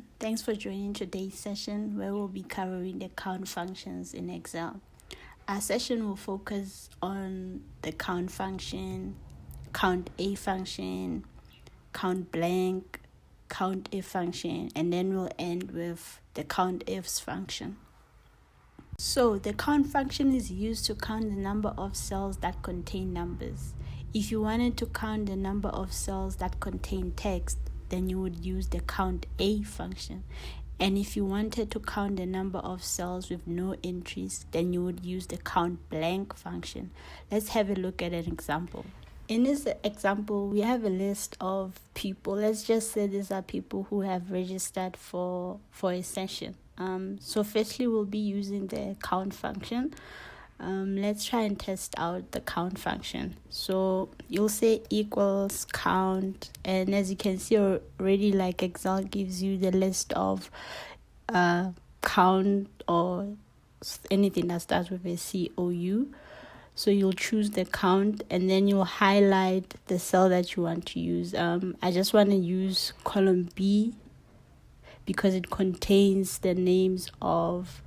everyone. Thanks for joining today's session where we'll be covering the count functions in Excel. Our session will focus on the count function, count A function, count blank, count if function, and then we'll end with the count ifs function. So the count function is used to count the number of cells that contain numbers. If you wanted to count the number of cells that contain text, then you would use the count A function. And if you wanted to count the number of cells with no entries, then you would use the count blank function. Let's have a look at an example. In this example, we have a list of people. Let's just say these are people who have registered for a session. So firstly, we'll be using the count function. Let's try and test out the count function. So you'll say equals count, and as you can see already, like Excel gives you the list of count or anything that starts with a COU. So you'll choose the count and then you'll highlight the cell that you want to use. I just want to use column B because it contains the names of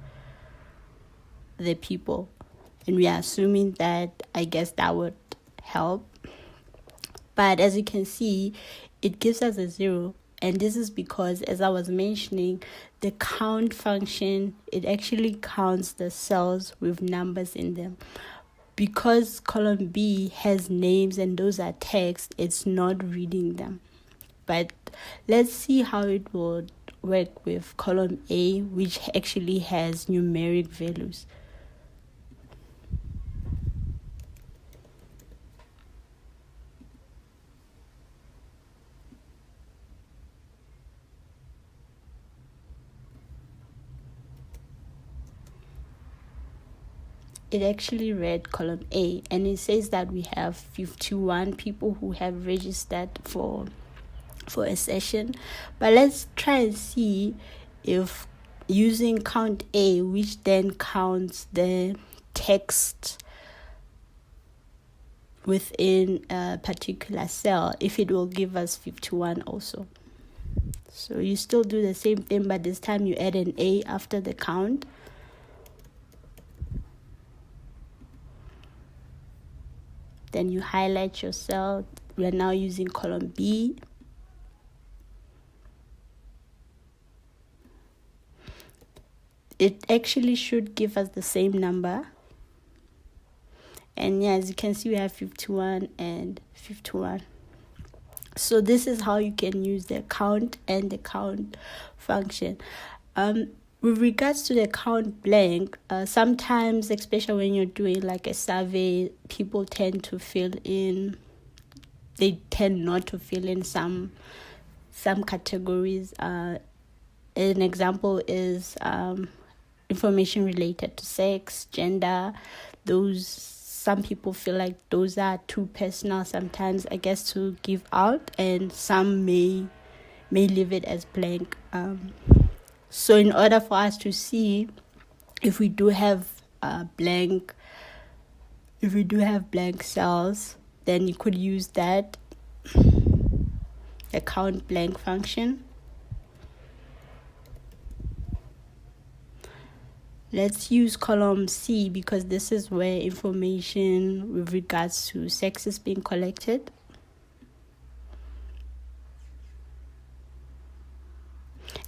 the people. And we are assuming that, I guess that would help. But as you can see, it gives us a 0. And this is because, as I was mentioning, the count function, it actually counts the cells with numbers in them. Because column B has names and those are text, it's not reading them. But let's see how it would work with column A, which actually has numeric values. It actually read column A, and it says that we have 51 people who have registered for a session. But let's try and see if using count A, which then counts the text within a particular cell, if it will give us 51 also. So you still do the same thing, but this time you add an A after the count. Then you highlight your cell. We are now using column B. It actually should give us the same number. And yeah, as you can see, we have 51 and 51. So this is how you can use the count and the count function. With regards to the count blank, sometimes, especially when you're doing like a survey, people tend to fill in, they tend not to fill in some categories. An example is information related to sex, gender. Some people feel like those are too personal sometimes, I guess, to give out, and some may leave it as blank. So in order for us to see if we do have blank cells, then you could use that, the count blank function. Let's use column C because this is where information with regards to sex is being collected.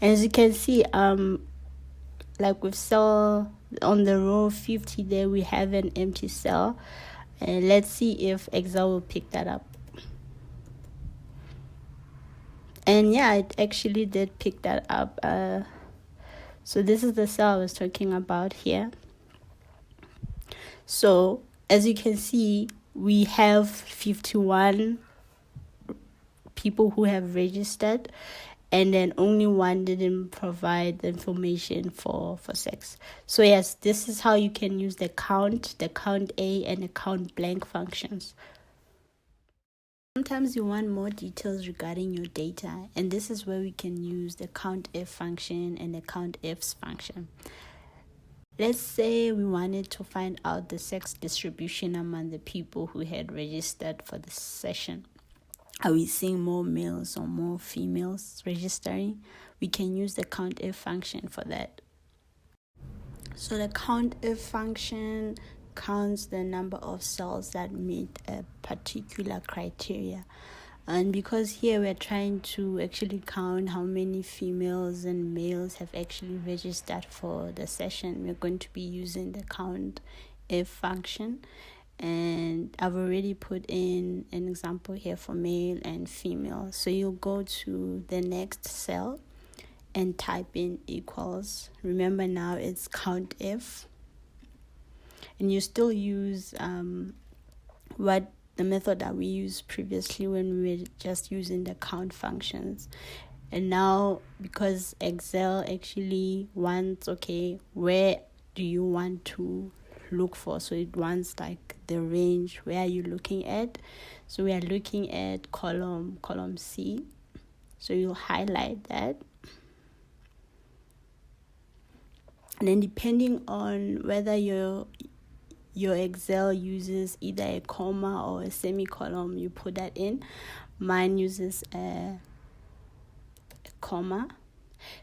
As you can see, like with cell on the row 50 there, we have an empty cell. And let's see if Excel will pick that up. And yeah, it actually did pick that up. So this is the cell I was talking about here. So as you can see, we have 51 people who have registered, and then only one didn't provide the information for sex. So yes, this is how you can use the count A, and the count blank functions. Sometimes you want more details regarding your data, and this is where we can use the count if function and the count ifs function. Let's say we wanted to find out the sex distribution among the people who had registered for the session. are we seeing more males or more females registering? We can use the COUNTIF function for that. So the COUNTIF function counts the number of cells that meet a particular criteria. And because here we're trying to actually count how many females and males have actually registered for the session, we're going to be using the COUNTIF function. And I've already put in an example here for male and female. So you'll go to the next cell and type in equals. Remember now it's COUNTIF. And you still use what the method that we used previously when we were just using the count functions. And now, because Excel actually wants, okay, where do you want to look for? So it wants like the range. Where are you looking at? So we are looking at column C. So you'll highlight that. And then depending on whether your Excel uses either a comma or a semicolon, you put that in. Mine uses a comma.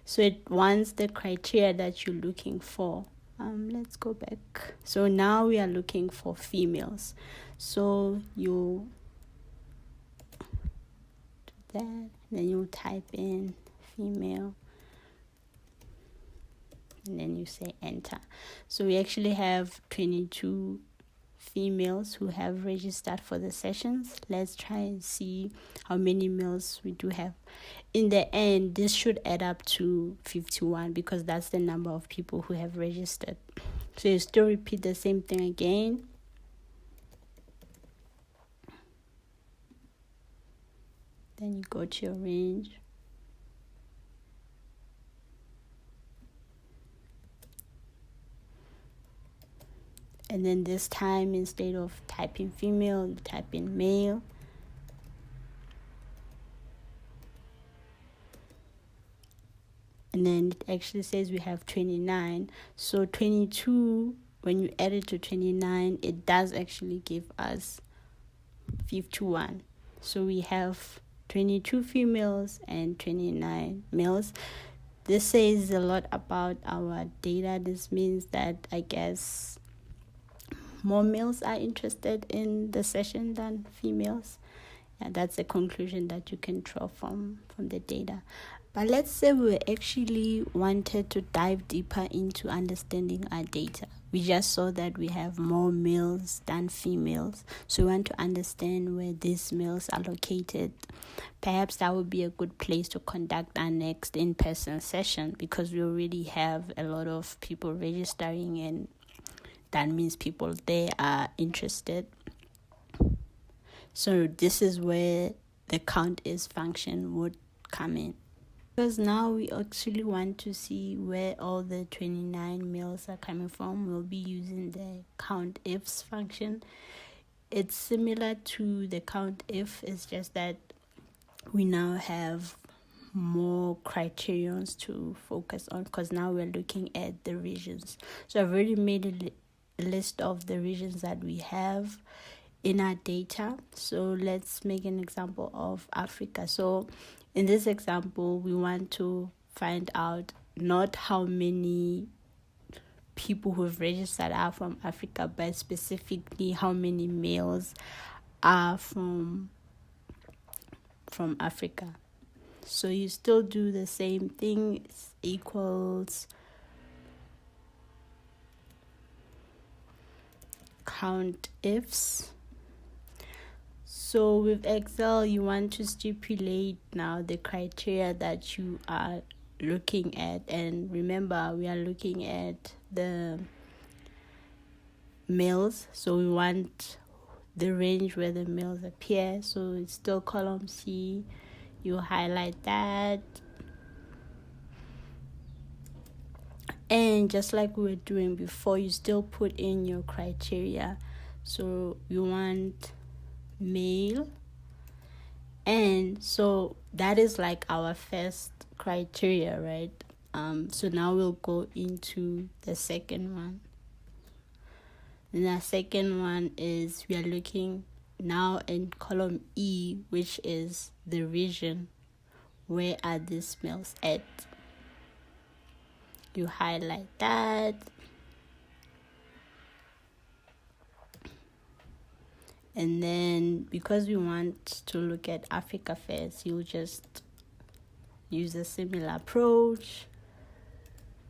So it wants the criteria that you're looking for. Let's go back. So now we are looking for females. So you do that, then you type in female. And then you say enter. So we actually have 22 females who have registered for the sessions. Let's try and see how many males we do have. In the end, this should add up to 51 because that's the number of people who have registered. So you still repeat the same thing again. Then you go to your range. And then this time, instead of typing female, you type in male. And then it actually says we have 29. So 22, when you add it to 29, it does actually give us 51. So we have 22 females and 29 males. This says a lot about our data. This means that, I guess, more males are interested in the session than females. Yeah, that's the conclusion that you can draw from the data. But let's say we actually wanted to dive deeper into understanding our data. We just saw that we have more males than females. So we want to understand where these males are located. Perhaps that would be a good place to conduct our next in-person session because we already have a lot of people registering, and that means people there are interested. So this is where the COUNTIF function would come in. Because now we actually want to see where all the 29 males are coming from, we'll be using the COUNTIF function. It's similar to the COUNTIF, it's just that we now have more criterions to focus on because now we're looking at the regions. So I've already made a list of the regions that we have in our data. So let's make an example of Africa. So in this example, we want to find out not how many people who have registered are from Africa, but specifically how many males are from Africa. So you still do the same thing. It's equals COUNTIFs. So with Excel, you want to stipulate now the criteria that you are looking at. And remember, we are looking at the males. So we want the range where the males appear. So it's still column C. You highlight that. And just like we were doing before, you still put in your criteria. So you want male, and so that is like our first criteria, right? So now we'll go into the second one. And the second one is we are looking Now in column E, which is the region, where are these males at? You highlight that. And then because we want to look at Africa first, you'll just use a similar approach.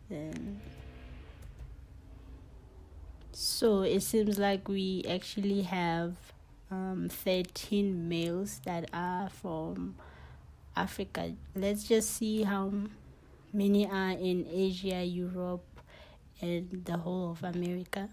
Then so it seems like we actually have 13 males that are from Africa. Let's just see how many are in Asia, Europe, and the whole of America.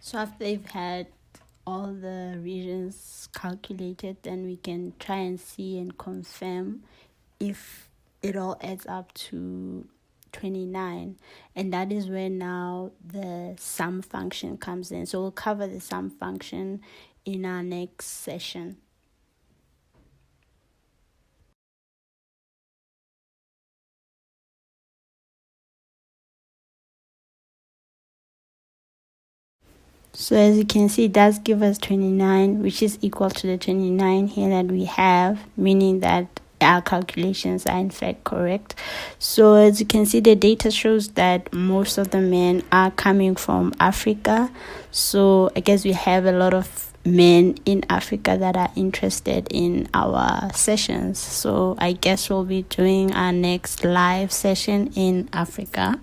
So after they've had all the regions calculated, then we can try and see and confirm if it all adds up to 29. And that is where now the sum function comes in. So we'll cover the sum function in our next session. So as you can see, it does give us 29, which is equal to the 29 here that we have, meaning that our calculations are in fact correct. So as you can see, the data shows that most of the men are coming from Africa. So I guess we have a lot of men in Africa that are interested in our sessions. So I guess we'll be doing our next live session in Africa.